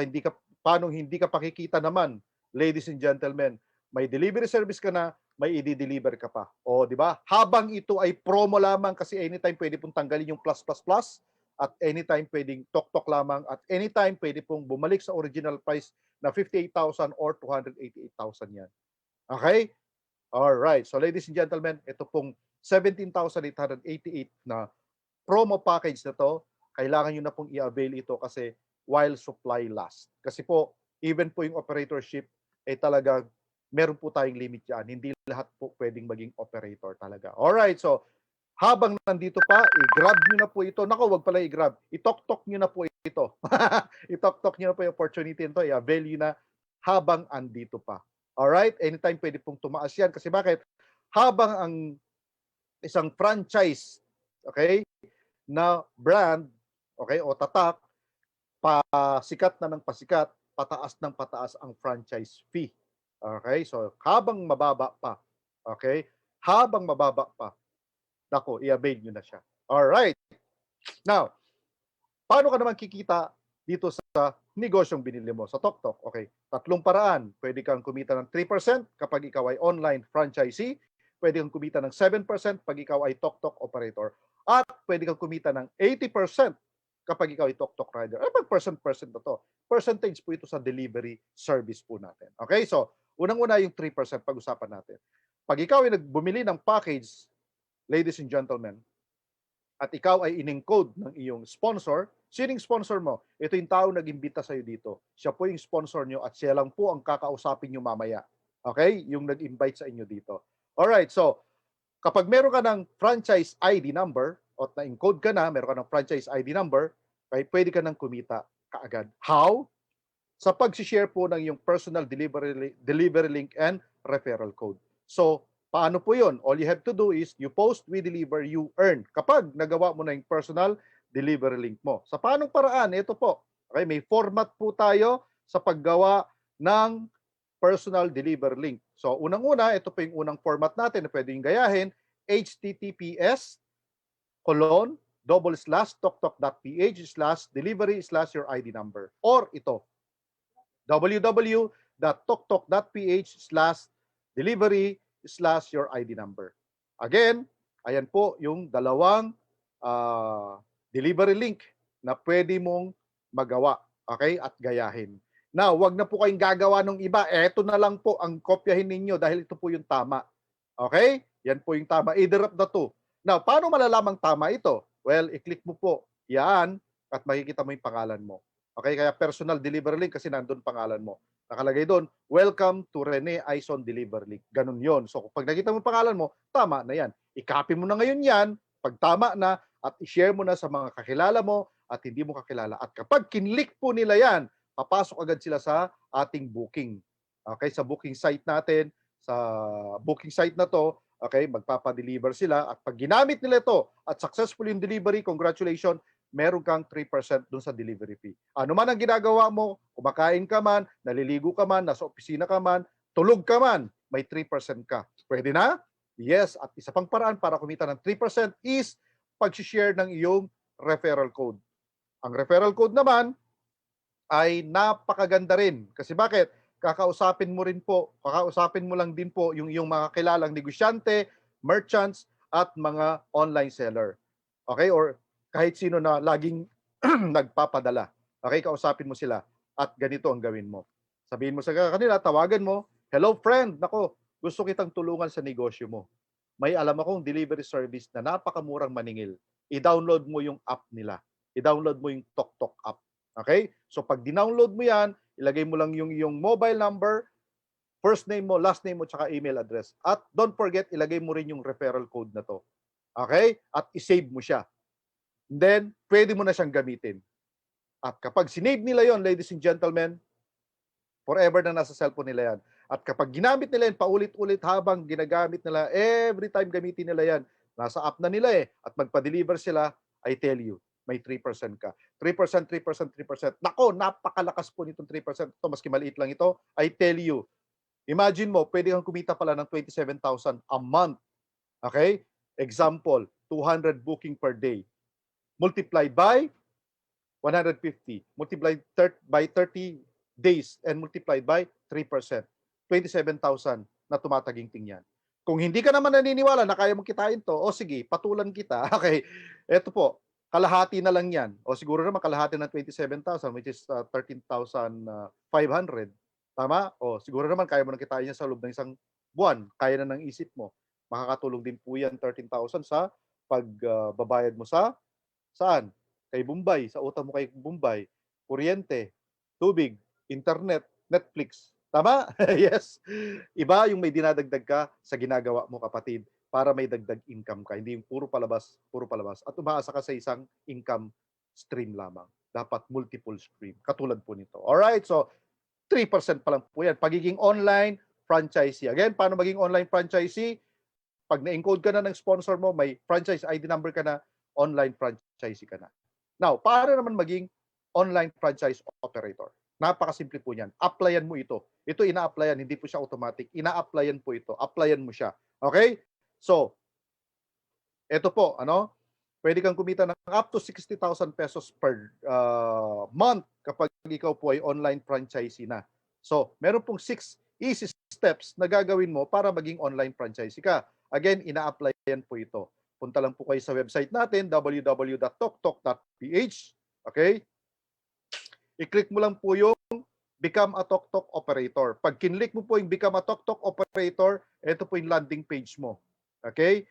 hindi ka pakikita naman, ladies and gentlemen? May delivery service ka na, may i-deliver ka pa. O, di ba? Habang ito ay promo lamang kasi anytime pwede pong tanggalin yung plus plus plus at anytime pwedeng TokTok lamang at anytime pwede pong bumalik sa original price na 58,000 or 288,000 yan. Okay? Alright. So ladies and gentlemen, ito pong 17,888 na promo package na to, kailangan nyo na pong i-avail ito kasi while supply lasts. Kasi po, even po yung operatorship, talagang meron po tayong limit yan. Hindi lahat po pwedeng maging operator talaga. Alright, so Habang nandito pa, i-grab nyo na po ito. Nako, wag pala i-grab. I-tok-tok nyo na po ito. I-tok-tok nyo na po yung opportunity nito. I-avail nyo na habang andito pa. Alright? Anytime pwede pong tumaas yan. Kasi bakit? Habang ang isang franchise, okay, na brand, okay, o tatak, pasikat na ng pasikat, pataas ng pataas ang franchise fee. Okay? So, habang mababa pa, okay? Habang mababa pa, nako, i-avail nyo na siya. Alright. Now, paano ka naman kikita dito sa negosyong binili mo sa TokTok? Okay, tatlong paraan. Pwede kang kumita ng 3% kapag ikaw ay online franchisee. Pwede kang kumita ng 7% pag ikaw ay TokTok operator. At pwede kang kumita ng 80% kapag ikaw ay TokTok rider. Ano ba percent na to? Percentage po ito sa delivery service po natin. Okay, so unang-una yung 3% pag-usapan natin. Pag ikaw ay nagbumili ng package, ladies and gentlemen, at ikaw ay in-encode ng iyong sponsor, sining sponsor mo? Ito yung tao nag-imbita sa'yo dito. Siya po yung sponsor nyo at siya lang po ang kakausapin nyo mamaya. Okay? Yung nag-invite sa inyo dito. Alright, so kapag meron ka ng franchise ID number o na-encode ka na, meron ka ng franchise ID number, okay, pwede ka nang kumita kaagad. How? Sa pag-share po ng iyong personal delivery link and referral code. So, paano po yun? All you have to do is you post, we deliver, you earn. Kapag nagawa mo na yung personal delivery link mo. Sa paanong paraan? Ito po. Okay, may format po tayo sa paggawa ng personal delivery link. So, unang-una, ito po yung unang format natin na pwedeng gayahin, https /toktok.ph/delivery/your ID number. Or ito, www.toktok.ph/delivery/your ID number. Again, ayan po yung dalawang delivery link na pwede mong magawa, okay, at gayahin. Now, wag na po kayong gagawa ng iba. Ito na lang po ang kopyahin ninyo dahil ito po yung tama. Okay? Yan po yung tama. Either of the two. Now, paano malalamang tama ito? Well, i-click mo po yan at makikita mo yung pangalan mo. Okay, kaya personal delivery link kasi nandun pangalan mo. Nakalagay doon, welcome to Rene Aison Delivery Link. Ganun yon. So pag nakita mo pangalan mo, tama na yan. I-copy mo na ngayon yan, pag tama na, at i-share mo na sa mga kakilala mo at hindi mo kakilala. At kapag kinlik po nila yan, papasok agad sila sa ating booking. Okay, sa booking site natin, sa booking site na to, okay, magpapadeliver sila at pag ginamit nila ito at successful yung delivery, congratulations, meron kang 3% dun sa delivery fee. Ano man ang ginagawa mo, kumakain ka man, naliligo ka man, nasa opisina ka man, tulog ka man, may 3% ka. Pwede na? Yes. At isa pang paraan para kumita ng 3% is pag-share ng iyong referral code. Ang referral code naman ay napakaganda rin. Kasi bakit? Kakausapin mo lang din po yung mga kilalang negosyante, merchants, at mga online seller. Okay? Or kahit sino na laging nagpapadala. Okay? Kausapin mo sila at ganito ang gawin mo. Sabihin mo sa kanila, tawagan mo, hello friend, nako, gusto kitang tulungan sa negosyo mo. May alam akong delivery service na napakamurang maningil. I-download mo yung app nila. I-download mo yung TokTok app. Okay? So pag dinownload mo yan, ilagay mo lang yung mobile number, first name mo, last name mo, tsaka email address. At don't forget, ilagay mo rin yung referral code na to. Okay? At isave mo siya. Then, pwede mo na siyang gamitin. At kapag sinave nila yon, ladies and gentlemen, forever na nasa cellphone nila yan. At kapag ginamit nila yan, paulit-ulit habang ginagamit nila, every time gamitin nila yan, nasa app na nila eh, at magpa-deliver sila, I tell you, may 3% ka. 3%, 3%, 3%. Nako, napakalakas po nitong 3%. Ito, maski maliit lang ito, I tell you, imagine mo, pwede kang kumita pala ng 27,000 a month. Okay? Example, 200 booking per day. Multiplied by 150. Multiplied by 30 days and multiplied by 3%. 27,000 na tumataginting yan. Kung hindi ka naman naniniwala na kaya mong kitain to, o sige, patulan kita. Okay, eto po, kalahati na lang yan. O siguro naman kalahati ng 27,000 which is 13,500. Tama? O siguro naman kaya mo nang kitain yan sa loob ng isang buwan. Kaya na ng isip mo. Makakatulong din po yan 13,000 sa pagbabayad mo sa saan? Kay Bombay, sa utang mo kay Bombay, kuryente, tubig, internet, Netflix. Tama? Yes. Iba yung may dinadagdag ka sa ginagawa mo, kapatid. para may dagdag income ka. Hindi yung puro palabas at umaasa ka sa isang income stream lamang. Dapat multiple stream. Katulad po nito. Alright, so 3% pa lang po yan. Pagiging online franchisee. Again, paano maging online franchisee? Pag na-encode ka na ng sponsor mo, may franchise ID number ka na, online franchisee ka na. Now, paano naman maging online franchise operator? Napakasimple po niyan. Applyan mo ito. Ito ina-applyan, hindi po siya automatic. Ina-applyan po ito. Applyan mo siya. Okay? So, ito po, pwede kang kumita ng up to 60,000 pesos per month kapag ikaw po ay online franchisee na. So, meron pong 6 easy steps na gagawin mo para maging online franchisee ka. Again, ina-applyan po ito. Punta lang po kayo sa website natin, www.toktok.ph. Okay? I-click mo lang po yung Become a TokTok Operator. Pag kinlik mo po yung Become a TokTok Operator, ito po yung landing page mo. Okay?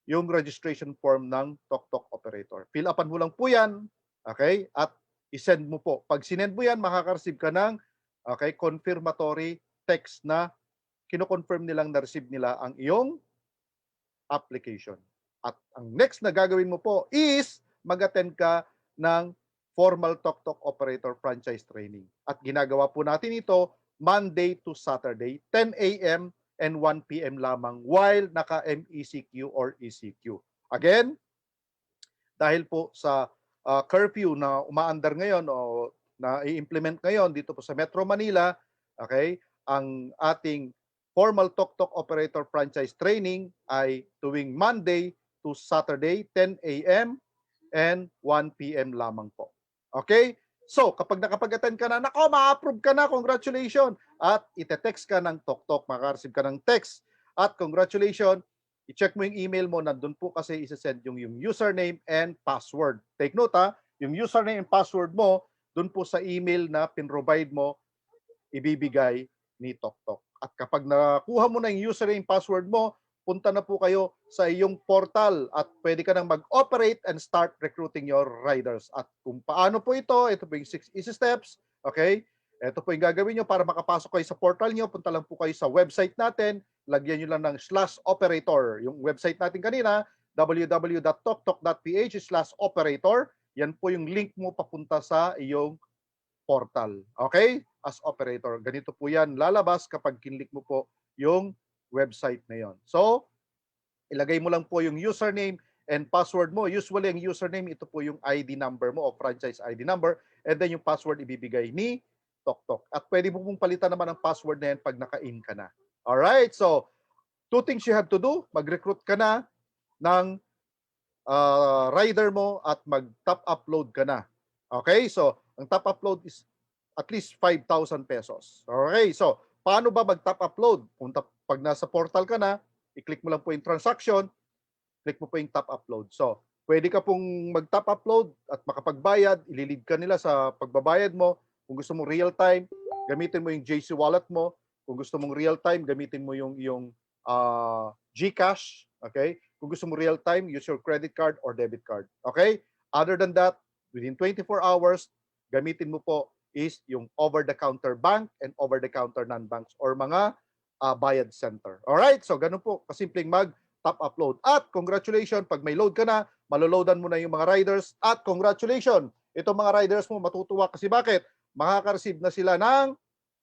Yung registration form ng TokTok Operator. Fill upan mo lang po yan. Okay? At isend mo po. Pag sinend mo yan, makaka-receive ka ng confirmatory text na kino-confirm nilang na-receive nila ang iyong application. At ang next na gagawin mo po is mag-attend ka ng formal TokTok Operator Franchise Training. At ginagawa po natin ito Monday to Saturday, 10 a.m. and 1 p.m. lamang while naka-MECQ or ECQ. Again, dahil po sa curfew na umaandar ngayon o na i-implement ngayon dito po sa Metro Manila, okay, ang ating formal TokTok Operator Franchise Training ay tuwing Monday to Saturday, 10 a.m. and 1 p.m. lamang po. Okay? So, kapag nakapag-attend ka na, nako, ma-approve ka na, congratulations! At ite-text ka ng TokTok, maka-receive ka ng text. At congratulations, i-check mo yung email mo, nandun po kasi isa-send yung username and password. Take note yung username and password mo, dun po sa email na pin-provide mo, ibibigay ni TokTok. At kapag nakuha mo na yung username and password mo, punta na po kayo sa iyong portal at pwede ka nang mag-operate and start recruiting your riders. At kung paano po ito po yung 6 easy steps, okay? Ito po yung gagawin nyo para makapasok kayo sa portal nyo. Punta lang po kayo sa website natin. Lagyan nyo lang ng /operator. Yung website natin kanina, www.toktok.ph/operator. Yan po yung link mo papunta sa iyong portal. Okay? As operator. Ganito po yan lalabas kapag kinlik mo po yung website na yon. So, ilagay mo lang po yung username and password mo. Usually, ang username, ito po yung ID number mo o franchise ID number. And then yung password ibibigay ni TokTok. At pwede mo pong palitan naman ang password na yan pag naka-in ka na. Alright? So, 2 things you have to do. Mag-recruit ka na ng rider mo at mag-top upload ka na. Okay? So, ang top upload is at least 5,000 pesos. Okay? So, paano ba mag-top upload? Pag nasa portal ka na, i-click mo lang po yung transaction, click mo po yung top upload. So, pwede ka pong mag-top upload at makapagbayad, ililid ka nila sa pagbabayad mo. Kung gusto mong real time, gamitin mo yung JC wallet mo. Kung gusto mong real time, gamitin mo yung GCash. Okay? Kung gusto mong real time, use your credit card or debit card. Okay? Other than that, within 24 hours, gamitin mo po is yung over-the-counter bank and over-the-counter non-banks or mga bayad center. Alright? So, ganun po kasimpleng mag-top upload. At congratulations, pag may load ka na, maloloadan mo na yung mga riders. At congratulations, itong mga riders mo matutuwa kasi bakit? Makaka-receive na sila ng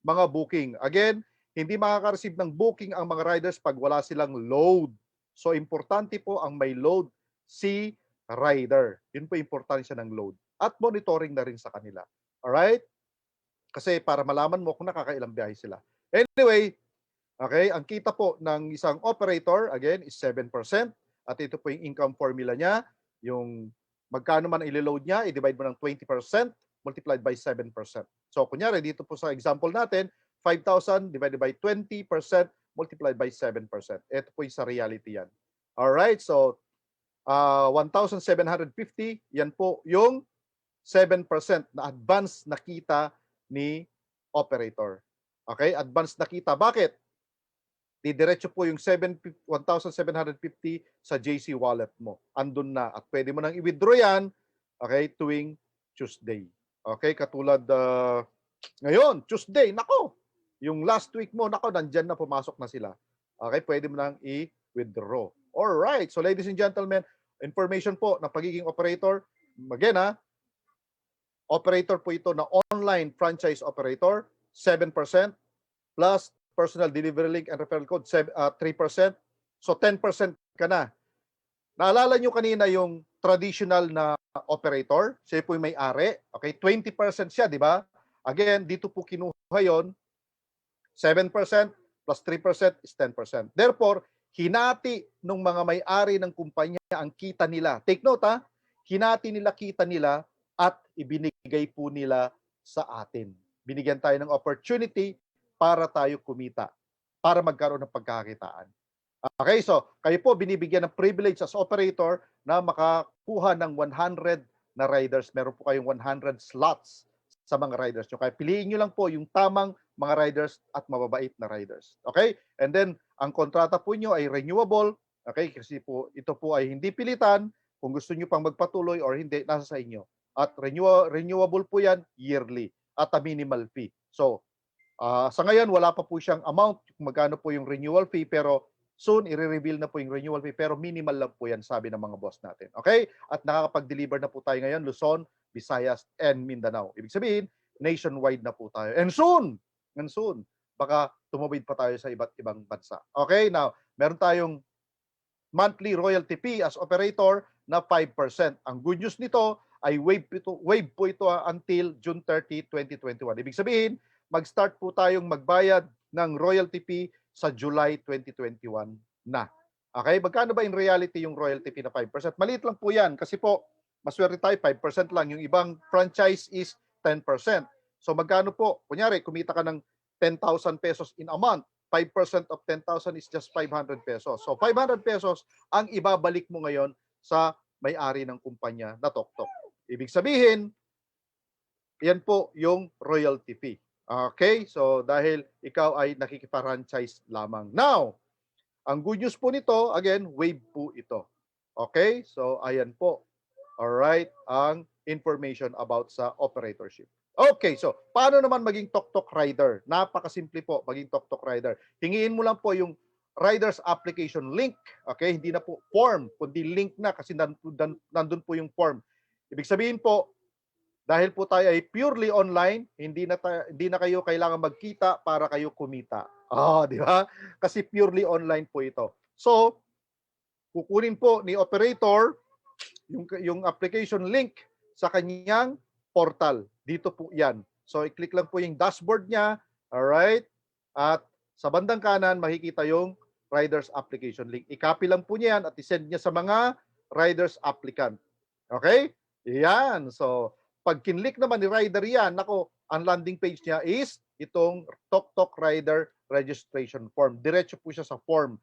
mga booking. Again, hindi makaka-receive ng booking ang mga riders pag wala silang load. So, importante po ang may load si rider. Yun po importansya ng load. At monitoring na rin sa kanila. Alright? Kasi para malaman mo kung nakakailang biyahe sila. Anyway, okay, ang kita po ng isang operator, again, is 7%. At ito po yung income formula niya. Yung magkano man i-load niya, i-divide mo ng 20% multiplied by 7%. So, kunyari, dito po sa example natin, 5,000 divided by 20% multiplied by 7%. Ito po yung sa reality yan. Alright, so 1,750, yan po yung 7% na advance na kita ni operator. Okay, advance na kita. Bakit? Didiretso po yung 1,750 sa JC wallet mo. Andun na. At pwede mo nang i-withdraw yan, okay, tuwing Tuesday. Okay, katulad ngayon, Tuesday, nako, yung last week mo, nako, nandyan na, pumasok na sila. Okay, pwede mo nang i-withdraw. Alright, so ladies and gentlemen, information po ng pagiging operator. Again operator po ito na online franchise operator, 7% plus personal delivery link and referral code, 3%. So 10% ka na. Naalala nyo kanina yung traditional na operator, siya po yung may-ari, okay? 20% siya, di ba? Again, dito po kinuha yon, 7% plus 3% is 10%. Therefore, hinati ng mga may-ari ng kumpanya ang kita nila. Take note hinati nila kita nila at ibinigay po nila sa atin. Binigyan tayo ng opportunity para tayo kumita, para magkaroon ng pagkakakitaan. Okay, so kayo po binibigyan ng privilege as operator na makakuha ng 100 na riders. Meron po kayong 100 slots sa mga riders nyo. Kaya piliin nyo lang po yung tamang mga riders at mababait na riders. Okay? And then, ang kontrata po nyo ay renewable. Okay? Kasi po, ito po ay hindi pilitan. Kung gusto nyo pang magpatuloy or hindi, nasa sa inyo. At renewable po yan yearly at a minimal fee. So, sa ngayon, wala pa po siyang amount kung magkano po yung renewal fee, pero soon, i-reveal na po yung renewal fee, pero minimal lang po yan, sabi ng mga boss natin. Okay? At nakakapag-deliver na po tayo ngayon, Luzon, Visayas, and Mindanao. Ibig sabihin, nationwide na po tayo. And soon, baka tumawid pa tayo sa iba't ibang bansa. Okay? Now, meron tayong monthly royalty fee as operator na 5%. Ang good news nito ay wave po ito until June 30, 2021. Ibig sabihin, mag-start po tayong magbayad ng royalty fee sa July 2021 na. Okay? Magkano ba in reality yung royalty fee na 5%? Maliit lang po yan kasi po, maswerte tayo, 5% lang. Yung ibang franchise is 10%. So magkano po? Kunyari, kumita ka ng 10,000 pesos in a month. 5% of 10,000 is just 500 pesos. So 500 pesos ang ibabalik mo ngayon sa may-ari ng kumpanya na TokTok. Ibig sabihin, yan po yung royalty fee. Okay? So, dahil ikaw ay nakikipag-franchise lamang. Now, ang good news po nito, again, wave po ito. Okay? So, ayan po. Alright, ang information about sa operatorship. Okay, so, paano naman maging TokTok rider? Napakasimple po, maging TokTok rider. Hingiin mo lang po yung rider's application link. Okay? Hindi na po form, kundi link na kasi nandun po yung form. Ibig sabihin po, dahil po tayo ay purely online, hindi na kayo kailangan magkita para kayo kumita. Di ba? Kasi purely online po ito. So, kukunin po ni operator yung application link sa kanyang portal. Dito po 'yan. So, i-click lang po yung dashboard niya, all right? At sa bandang kanan makikita yung rider's application link. I-copy lang po niya yan at i-send niya sa mga rider's applicant. Okay? Yan. So, pag kinlik naman ni rider yan, nako, ang landing page niya is itong TokTok Rider Registration Form. Diretso po siya sa form.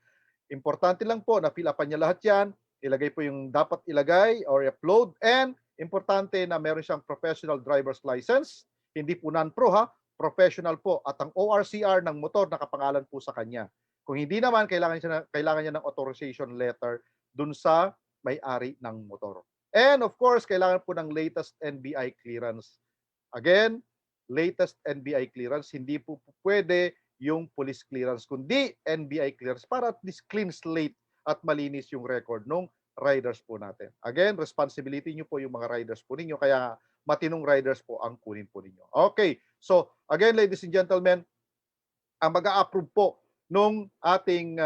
Importante lang po na fill upan niya lahat yan. Ilagay po yung dapat ilagay or upload. And importante na meron siyang professional driver's license. Hindi po non-pro professional po. At ang ORCR ng motor nakapangalan po sa kanya. Kung hindi naman, kailangan niya ng authorization letter dun sa may-ari ng motor. And of course, kailangan po ng latest NBI clearance. Again, latest NBI clearance, hindi po pwede yung police clearance, kundi NBI clearance para at least clean slate at malinis yung record ng riders po natin. Again, responsibility nyo po yung mga riders po ninyo, kaya matinong riders po ang kunin po ninyo. Okay, so again, ladies and gentlemen, ang mag-a-approve po nung ating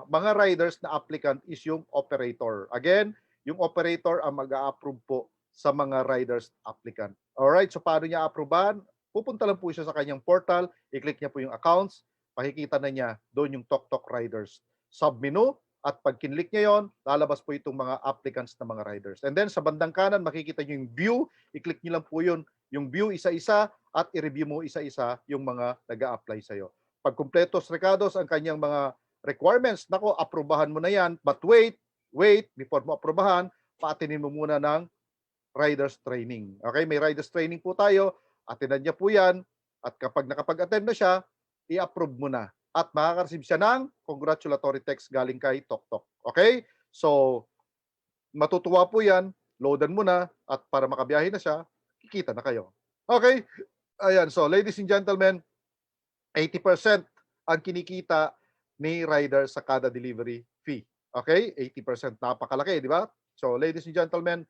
mga riders na applicant is yung operator. Again, yung operator ang mag-a-approve po sa mga riders applicant. Alright, so paano niya approvean? Pupunta lang po siya sa kanyang portal, i-click niya po yung accounts, makikita na niya doon yung TokTok Riders submenu, at pag kinlik niya yon, lalabas po itong mga applicants na mga riders. And then sa bandang kanan, makikita niyo yung view, i-click niyo lang po yun, yung view isa-isa, at i-review mo isa-isa yung mga nag-a-apply sa'yo. Pag kumpletos recados ang kanyang mga requirements, nako, aprobahan mo na yan, but wait, before mo aprobahan, paatinin mo muna ng riders training. Okay, may riders training po tayo, atinan niya po yan, at kapag nakapag-attend na siya, i-approve mo na. At makaka-receive siya ng congratulatory text galing kay TokTok. Okay? So, matutuwa po yan, loadan mo na, at para makabiyahe na siya, kikita na kayo. Okay? Ayan, so ladies and gentlemen, 80% ang kinikita ni rider sa kada delivery fee. Okay? 80%. Napakalaki, di ba? So, ladies and gentlemen,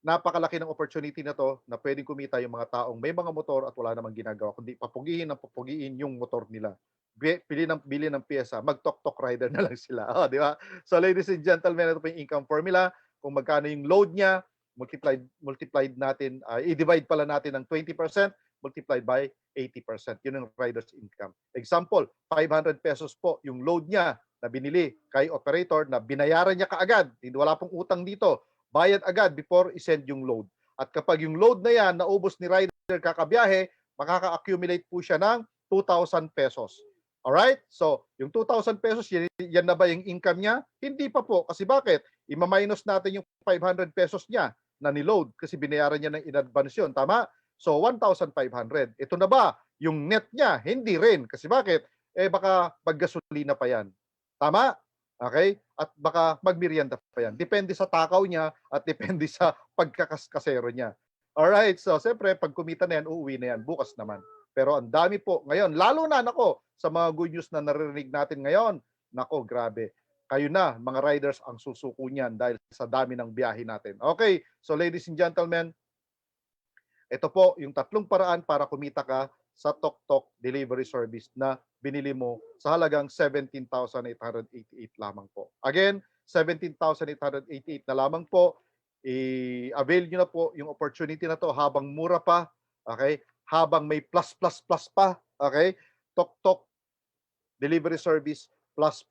napakalaki ng opportunity na to na pwedeng kumita yung mga taong may mga motor at wala namang ginagawa kundi papugihin ng papugiin yung motor nila. Bili ng piyesa, mag-tok-tok rider na lang sila. Oh, di ba? So ladies and gentlemen, ito po yung income formula. Kung magkano yung load niya, multiplied natin, i-divide pala natin ng 20% multiplied by 80%. Yun ang rider's income. Example, 500 pesos po yung load niya na binili kay operator na binayaran niya kaagad. Wala pong utang dito, bayad agad before i-send yung load. At kapag yung load na yan, naubos ni rider kakabiyahe, makaka-accumulate po siya ng 2,000 pesos. Alright? So, yung 2,000 pesos, yan na ba yung income niya? Hindi pa po. Kasi bakit? Ima-minus natin yung 500 pesos niya na niload kasi binayaran niya ng in-advance yun. Tama? So, 1,500. Ito na ba yung net niya? Hindi rin. Kasi bakit? Baka paggasolina pa yan. Tama? Okay? At baka magmerienda pa yan. Depende sa takaw niya at depende sa pagkakasero niya. Alright, so siyempre, pag kumita na yan, uuwi na yan. Bukas naman. Pero ang dami po ngayon, lalo na, nako, sa mga good news na naririnig natin ngayon, nako, grabe. Kayo na, mga riders, ang susuko niyan dahil sa dami ng biyahe natin. Okay, so ladies and gentlemen, ito po yung tatlong paraan para kumita ka sa Tok delivery service na binili mo sa halagang 17,888 lamang po. Again, 17,888 na lamang po. I-avail nyo na po yung opportunity na to habang mura pa, okay? Habang may plus pa, okay? Tok delivery service plus,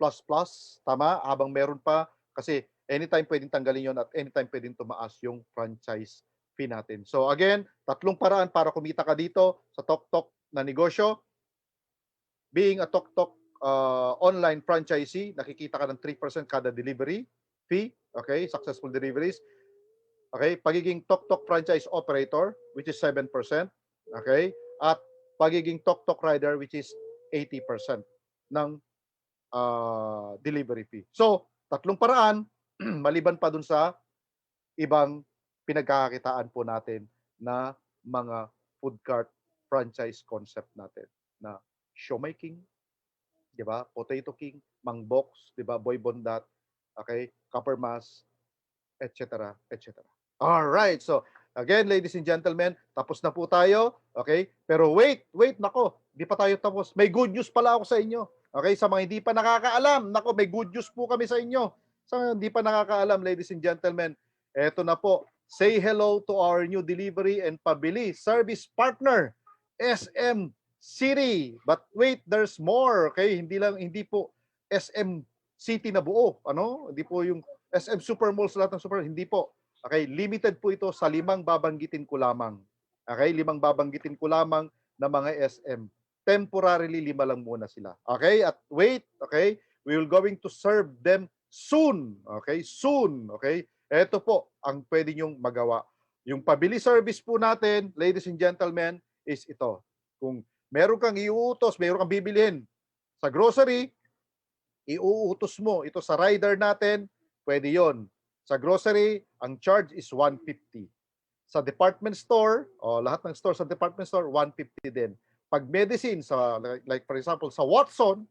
tama? Habang meron pa, kasi anytime pwedeng tanggalin yon at anytime pwedeng tumaas yung franchise fee natin. So again, tatlong paraan para kumita ka dito sa Tok na negosyo. Being a Tok online franchisee, nakikita ka ng 3% kada delivery fee, okay? Successful deliveries. Okay? Pagiging Tok franchise operator, which is 7%. Okay? At pagiging Tok rider, which is 80% ng delivery fee. So, tatlong paraan, maliban pa dun sa ibang pinagkakakitaan po natin na mga food cart franchise concept natin na Siomai King, di ba? Potato King, Mang Box, di ba? Boy Bondat, okay? Copper Mass, etc. etc. Alright, so again, ladies and gentlemen, tapos na po tayo, okay? Pero wait, nako, di pa tayo tapos. May good news pala ako sa inyo. Okay, sa mga hindi pa nakakaalam, nako, may good news po kami sa inyo. Sa mga hindi pa nakakaalam, ladies and gentlemen, eto na po. Say hello to our new delivery and pabili service partner, SM City. But wait, there's more, okay? Hindi po SM City na buo, ano? Hindi po yung SM Supermalls, lahat ng super, hindi po. Okay, limited po ito sa 5 babanggitin ko lamang. Okay, 5 babanggitin ko lamang na mga SM. Temporarily 5 lang muna sila. Okay, at wait, okay, we will going to serve them soon. Okay, soon. Okay, ito po ang pwede nyong magawa. Yung pabili service po natin, ladies and gentlemen, is ito. Kung meron kang iuutos, meron kang bibilhin sa grocery, iuutos mo ito sa rider natin, pwede yon. Sa grocery, ang charge is 150. Sa department store, lahat ng store sa department store, 150 din. Pag medicine, like for example, sa Watson,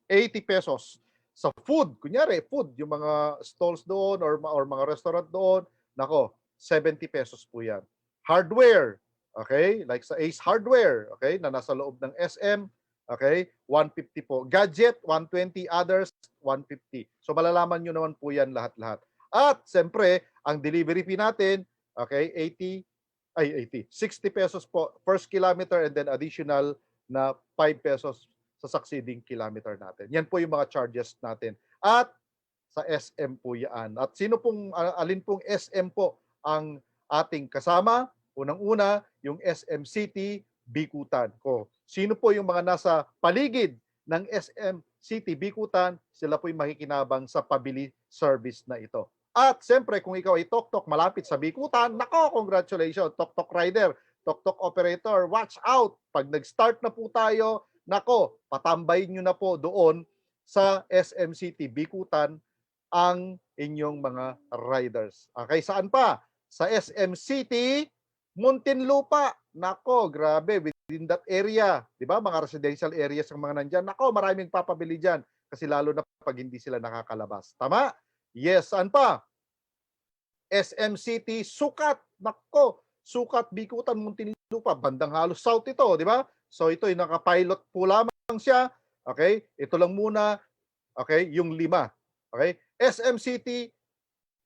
80 pesos. Sa food, kunyari, food, yung mga stalls doon or mga restaurant doon, nako, 70 pesos po yan. Hardware, okay, like sa Ace Hardware, okay, na nasa loob ng SM, okay, 150 po. Gadget, 120. Others, 150. So malalaman nyo naman po yan lahat-lahat. At siyempre, ang delivery fee natin, okay, 60 pesos po first kilometer and then additional na 5 pesos sa succeeding kilometer natin. Yan po yung mga charges natin. At sa SM po yan. At alin pong SM po ang ating kasama? Unang-una, yung SM City, Bikutan ko. Sino po yung mga nasa paligid ng SM City, Bikutan? Sila po yung makikinabang sa pabili service na ito. At siyempre, kung ikaw ay Tok malapit sa Bikutan, nako, congratulations, Tok rider, Tok operator, watch out. Pag nag-start na po tayo, nako, patambayin nyo na po doon sa SM City, Bikutan, ang inyong mga riders. Okay, saan pa? Sa SM City, Muntinlupa. Nako, grabe, within that area, di ba? Mga residential areas ang mga nandyan. Nako, maraming papabili dyan. Kasi lalo na pag hindi sila nakakalabas. Tama? Yes, saan pa? SM City, Sukat. Nako, Sukat, Bikutan, Muntinlupa, bandang halos south ito, di ba? So ito ay naka-pilot po lamang siya. Okay? Ito lang muna, okay, yung 5. Okay? SM City,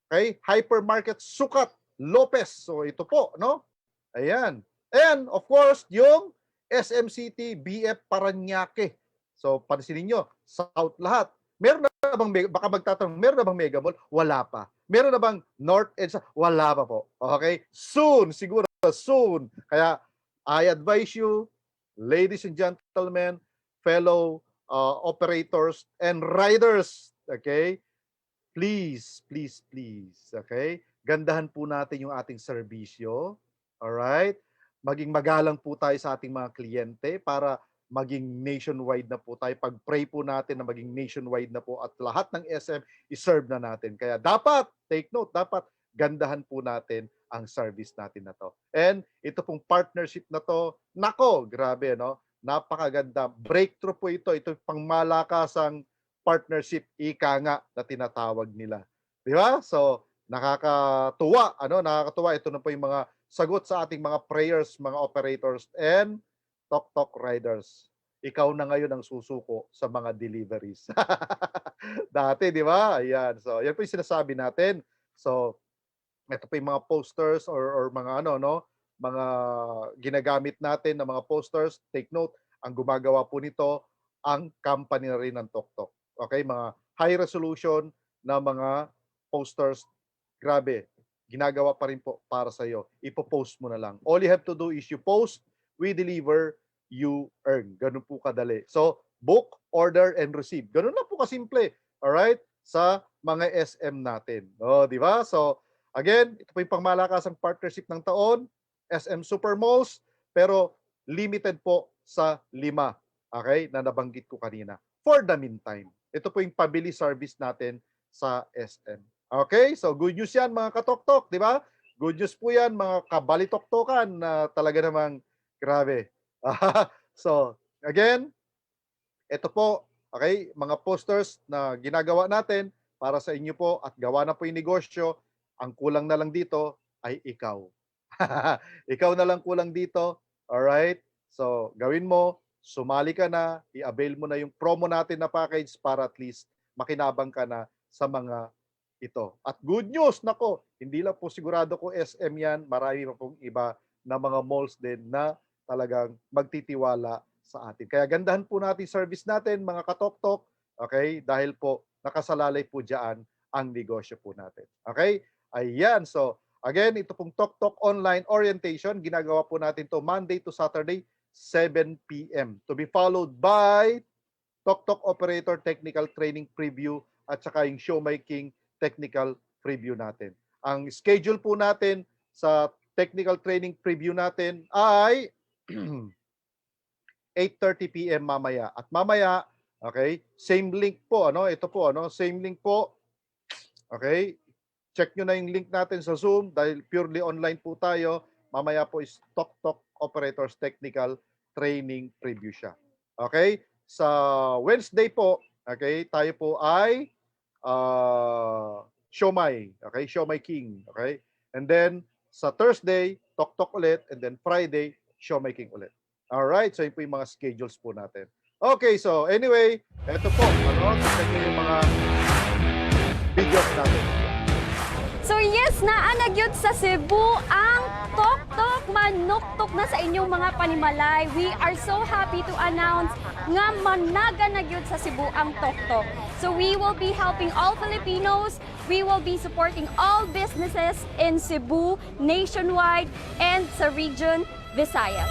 okay, Hypermarket Sukat, Lopez. So ito po, no? Ayan. And of course, yung SM City, BF Parañaque. So pansinin nyo, south lahat. Meron na bang, baka magtatanong, meron na bang Mega Mall? Wala pa. Meron na bang North and South? Wala pa po. Okay? Soon, siguro soon. Kaya I advise you, ladies and gentlemen, fellow operators and riders, okay? Please, please, please, okay? Gandahan po natin yung ating serbisyo. Alright? Maging magalang po tayo sa ating mga kliyente para maging nationwide na po tayo. Pag-pray po natin na maging nationwide na po at lahat ng SM iserve na natin. Kaya dapat, take note, dapat gandahan po natin ang service natin na to. And ito pong partnership na to, nako, grabe, no? Napakaganda. Breakthrough po ito. Ito pang malakasang partnership, ika nga na tinatawag nila. Di ba? So, nakakatuwa. Nakakatuwa. Ito na po yung mga sagot sa ating mga prayers, mga operators, and tok-tok riders. Ikaw na ngayon ang susuko sa mga deliveries. Dati, di ba? Ayan. So, yan po yung sinasabi natin. So, ito po yung mga posters or mga mga ginagamit natin na mga posters. Take note, ang gumagawa po nito, ang company na rin ng tok-tok. Okay? Mga high resolution na mga posters. Grabe. Ginagawa pa rin po para sa iyo. Ipo-post mo na lang. All you have to do is you post, we deliver, you earn. Ganun po kadali. So, book, order, and receive. Ganun lang po kasimple. Alright? Sa mga SM natin. Di ba? So, again, ito po yung pangmalakasang partnership ng taon, SM Supermalls, pero limited po sa 5. Okay? Na nabanggit ko kanina. For the meantime. Ito po yung pabili service natin sa SM. Okay? So, good news yan mga katok-tok. Di ba? Good news po yan mga kabalitok-tokan na talaga namang grabe. So, again, ito po, okay, mga posters na ginagawa natin para sa inyo po at gawa na po yung negosyo. Ang kulang na lang dito ay ikaw. Ikaw na lang kulang dito. Alright? So, gawin mo, sumali ka na, i-avail mo na yung promo natin na package para at least makinabang ka na sa mga ito. At good news, nako, hindi lang po sigurado ko SM yan, marami pa pong iba na mga malls din na talagang magtitiwala sa atin. Kaya gandahan po natin service natin, mga katok-tok, okay? Dahil po nakasalalay po diyan ang negosyo po natin. Okay? Ayan. So, again, ito pong Tok-Tok Online Orientation, ginagawa po natin to Monday to Saturday, 7 p.m. To be followed by Tok-Tok Operator Technical Training Preview at saka yung Showmaking Technical Preview natin. Ang schedule po natin sa Technical Training Preview natin ay 8:30 p.m. mamaya. At mamaya, okay, same link po, ito po, same link po. Okay? Check nyo na yung link natin sa Zoom dahil purely online po tayo. Mamaya po is Tok-Tok Operators Technical Training Preview siya. Okay? Sa Wednesday po, okay, tayo po ay Siomai. Okay? Siomai King. Okay? And then, sa Thursday, Tok-Tok ulit. And then Friday, Siomai King ulit. Alright? So, yun po yung mga schedules po natin. Okay, so anyway, eto po. Check nyo yung mga videos natin. So yes, naanagyod sa Cebu ang Tok-Tok manuktok na sa inyong mga panimalay. We are so happy to announce nga managanagyod sa Cebu ang Tok-Tok. So we will be helping all Filipinos. We will be supporting all businesses in Cebu, nationwide, and sa region Visayas.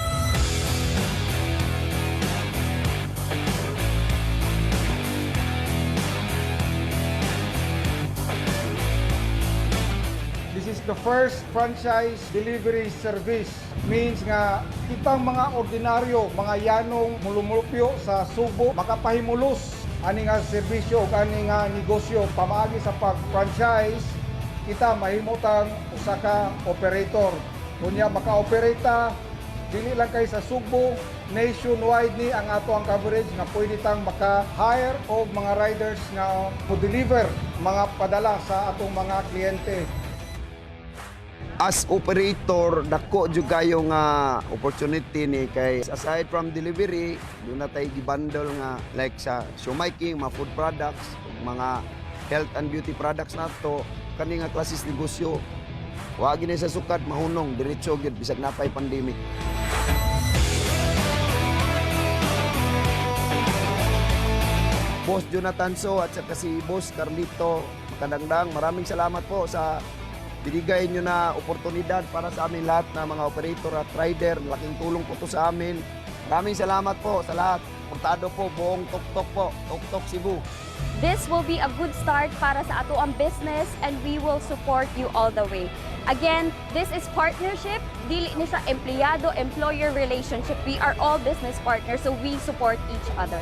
This is the first franchise delivery service. Means nga kitang mga ordinaryo, mga yanong mulumulupyo sa Subo makapahimulos ani nga serbisyo ug ani nga negosyo pamaagi sa pag-franchise. Kita mahimutang usa ka operator. Kunya maka-operate dili lang kay sa Subo nationwide ni ang ato ang coverage nga pwede tang maka-hire o mga riders nga mo-deliver mga padala sa atong mga kliyente. As operator, dako jud kayo nga opportunity ni kay aside from delivery, doon na tayo gibundle nga like sa showmaking, mga food products, mga health and beauty products nato, kani nga klases negosyo. Wa gini sa sukat mahunong diretso gyud bisag napay pandemic. Boss Jonathan So at saka si Boss Carlito Makadangdang, maraming salamat po sa binigay nyo na oportunidad para sa amin lahat na mga operator at rider. Laking tulong po to sa amin. Maraming salamat po sa lahat. Portado po, buong Tuktok po, Tuktok Cebu. This will be a good start para sa ato ang business and we will support you all the way. Again, this is partnership. Dili ni sa empleyado-employer relationship. We are all business partners, so we support each other.